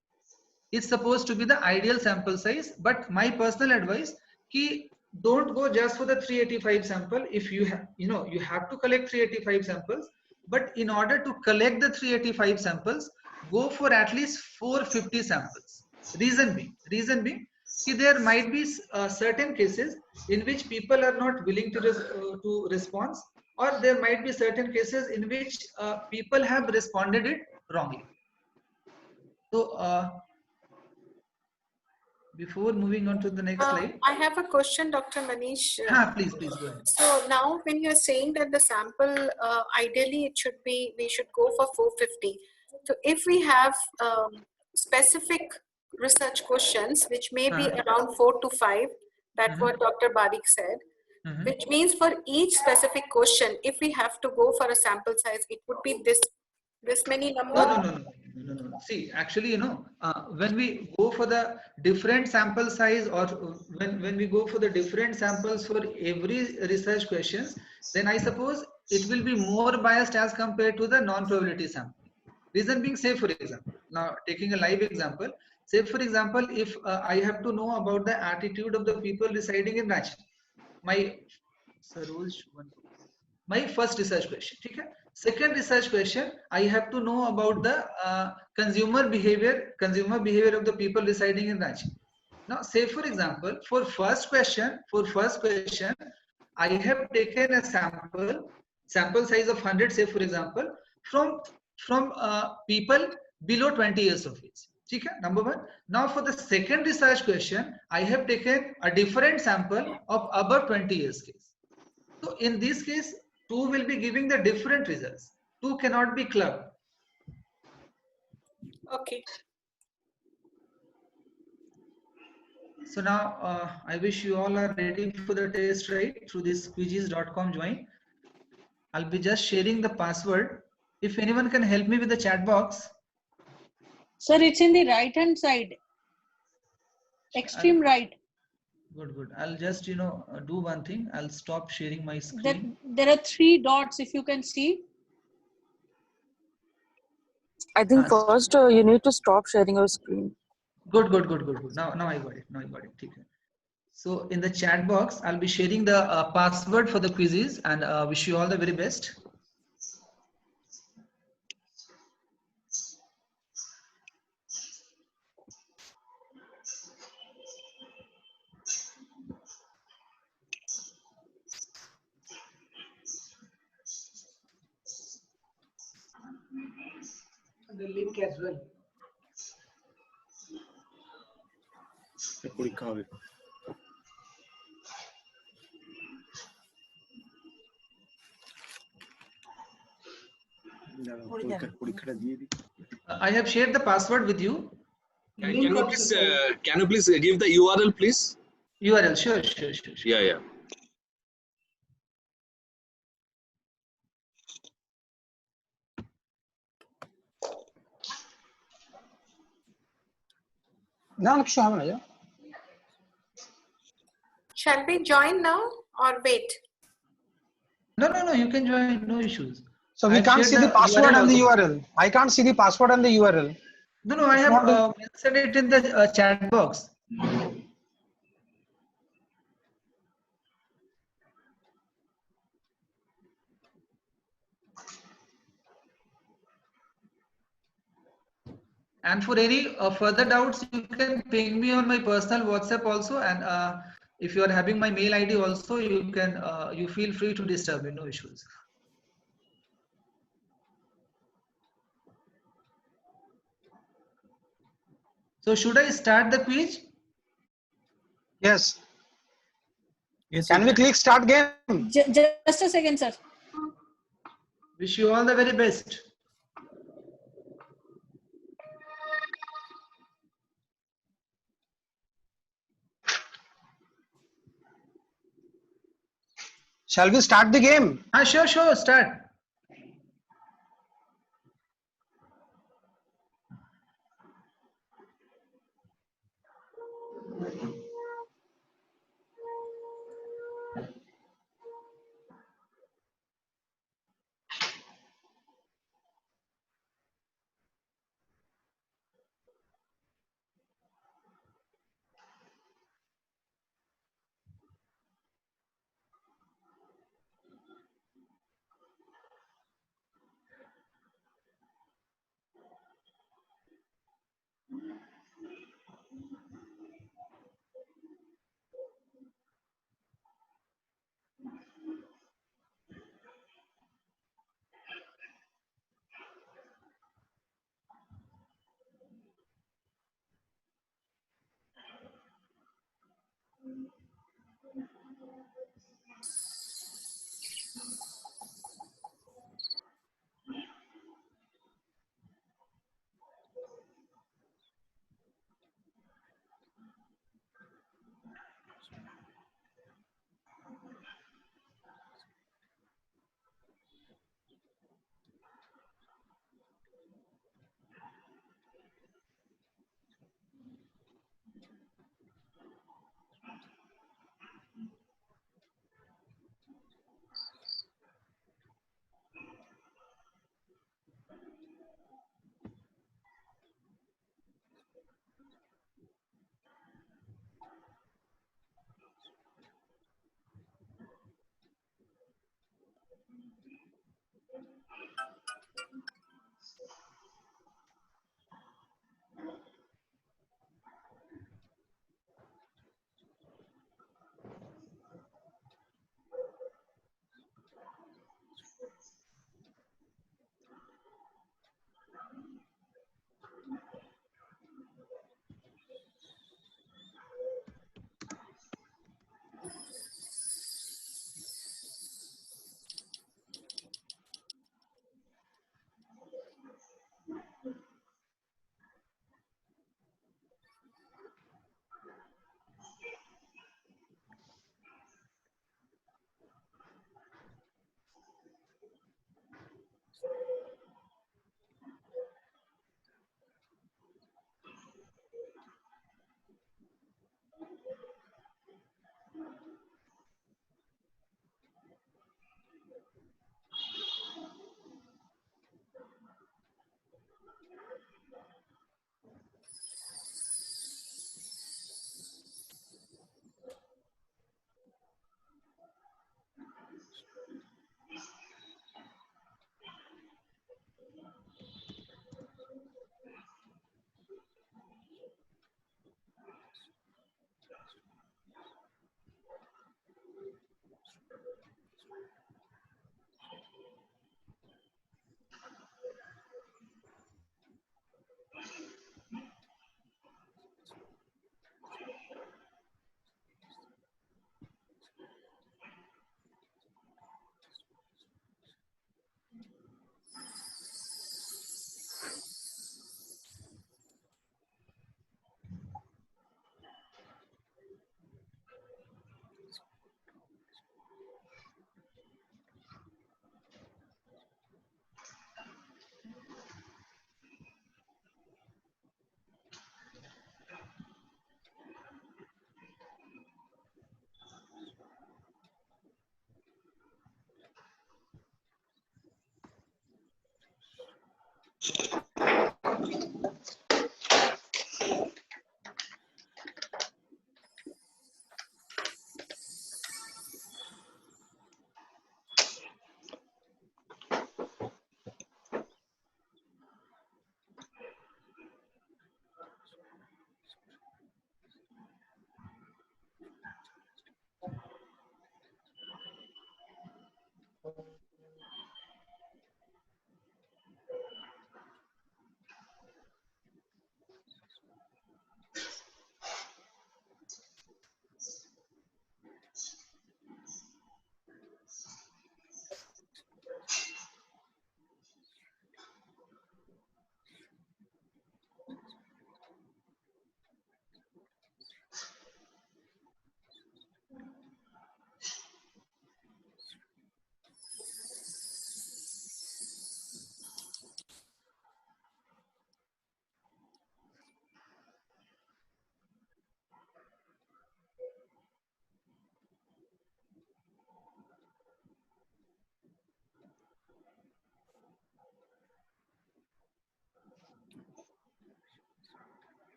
is supposed to be the ideal sample size. But my personal advice, ki don't go just for the 385 sample. If you have, you know, you have to collect 385 samples. But in order to collect the 385 samples, go for at least 450 samples. Reason being, there might be certain cases in which people are not willing to respond, or there might be certain cases in which people have responded it wrongly. So before moving on to the next slide, I have a question, Dr. Manish. Please go ahead. So now when you're saying that the sample, ideally we should go for 450. So if we have specific research questions, which may be around 4 to 5, that's what Dr. Barik said, which means for each specific question, if we have to go for a sample size, it would be this many number? No. See, actually, you know, when we go for the different sample size, or when we go for the different samples for every research questions, then I suppose it will be more biased as compared to the non-probability sample. Reason being, say for example, now taking a live example, say for example, if I have to know about the attitude of the people residing in Ranchi, my first research question, okay? Second research question, I have to know about the consumer behavior of the people residing in Ranchi. Now, say for example, for first question, I have taken a sample size of 100, say for example, from people below 20 years of age. Okay, number one. Now for the second research question, I have taken a different sample of above 20 years case. So in this case, two will be giving the different results. Two cannot be clubbed. Okay. So now I wish you all are ready for the test, right? Through this quizzes.com join. I'll be just sharing the password. If anyone can help me with the chat box. Sir, it's in the right hand side. Extreme right. Good. I'll just, do one thing. I'll stop sharing my screen. There are 3 dots, if you can see. I think first you need to stop sharing your screen. Good. Now I got it. Okay. So in the chat box, I'll be sharing the password for the quizzes, and wish you all the very best. The link as well. I have shared the password with you. Can you please give the URL, please? URL, sure. Yeah. Shall we join now or wait? No, you can join, no issues. So we can't see the password and the URL. I can't see the password and the URL. No, I have mentioned it in the chat box. And for any further doubts, you can ping me on my personal WhatsApp also. And if you are having my mail ID also, you can you feel free to disturb me, no issues. So should I start the quiz? Yes. Can we click start game? Just a second, sir. Wish you all the very best. Shall we start the game? Sure, start.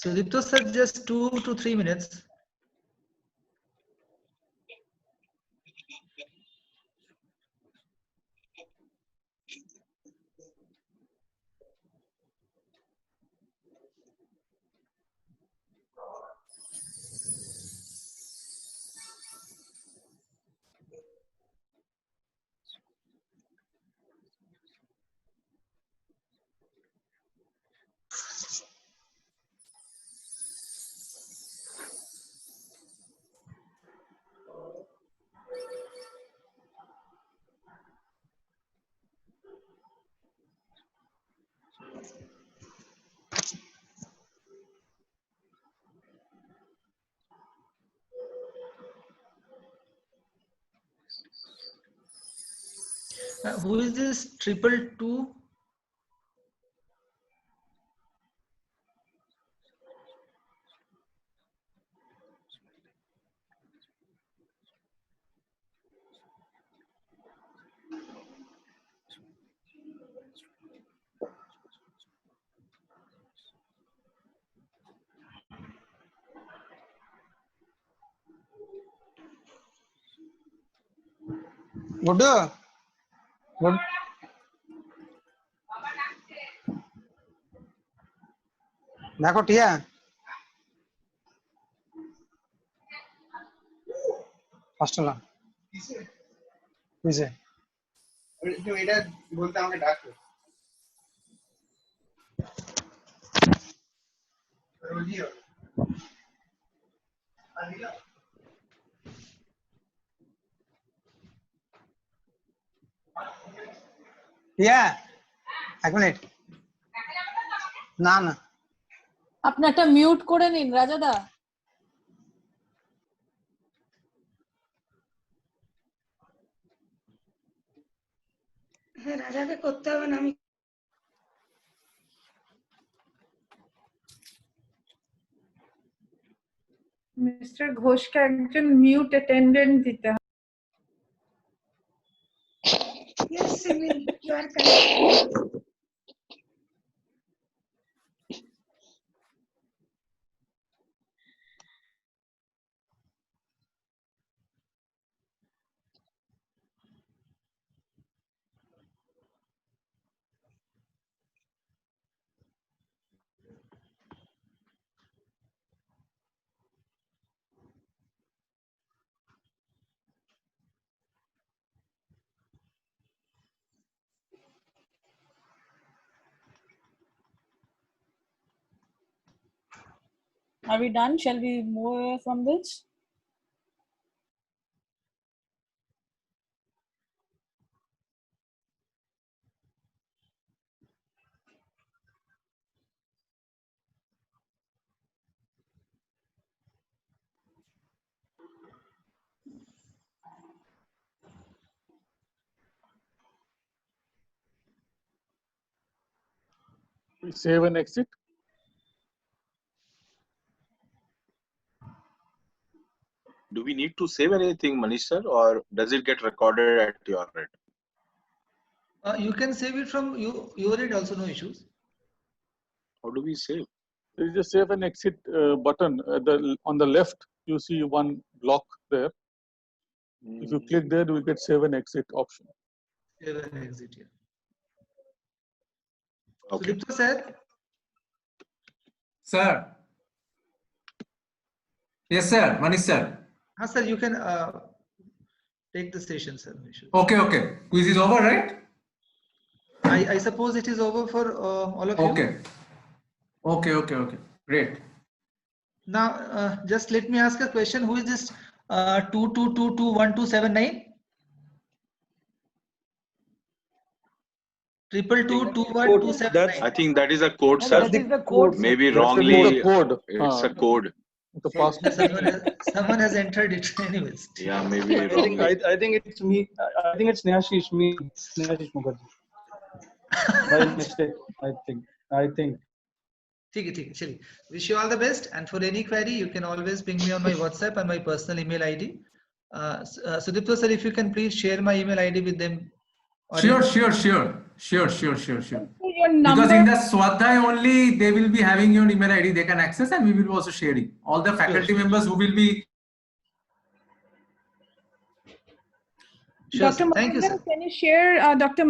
So Dipto sir, just 2 to 3 minutes. Who is this 222? Good. Good. देखो टिया hostel ना किसे तो এটা বলতে আমাকে ডাকো রোজিও আনিলা টিয়া এক মিনিট না না আপনি একটা মিউট করে নিন রাজাদা হ্যাঁ রাজাকে করতে হবে না আমি মিস্টার ঘোষকে একজন মিউট অ্যাটেন্ডেন্ট দিতে হবে Yes, Simil, you are correct. Are we done? Shall we move away from this? We save and exit. Do we need to save anything, Manish sir, or does it get recorded at your end? You can save it from your end also, no issues. How do we save? There is a save and exit button on the left. You see one block there. If you click there, you will get save and exit option. Save and exit, yeah. Okay. So Dipto sir. Sir. Yes, sir. Manish sir. Sir, you can take the session, sir. Okay, okay. Quiz is over, right? I suppose it is over for all of you. Okay. Okay, okay, okay. Great. Now, just let me ask a question. Who is this 22221279? 2222127. I think that is a code, sir. That is the code. Maybe That's wrongly. the code. It's a code. Someone has entered it anyways. Yeah, maybe I think it's me. I think it's Snehashish Mukherjee. By mistake, I think. ठीक है चलिए. Wish you all the best, and for any query you can always ping me on my WhatsApp and my personal email ID. Sudipto sir, if you can please share my email ID with them. Sure. So your number. Because in the Swadhyay only, they will be having your email ID, they can access, and we will be also sharing. All the faculty members who will be. Sure, Dr. thank you, sir. Can you share Dr.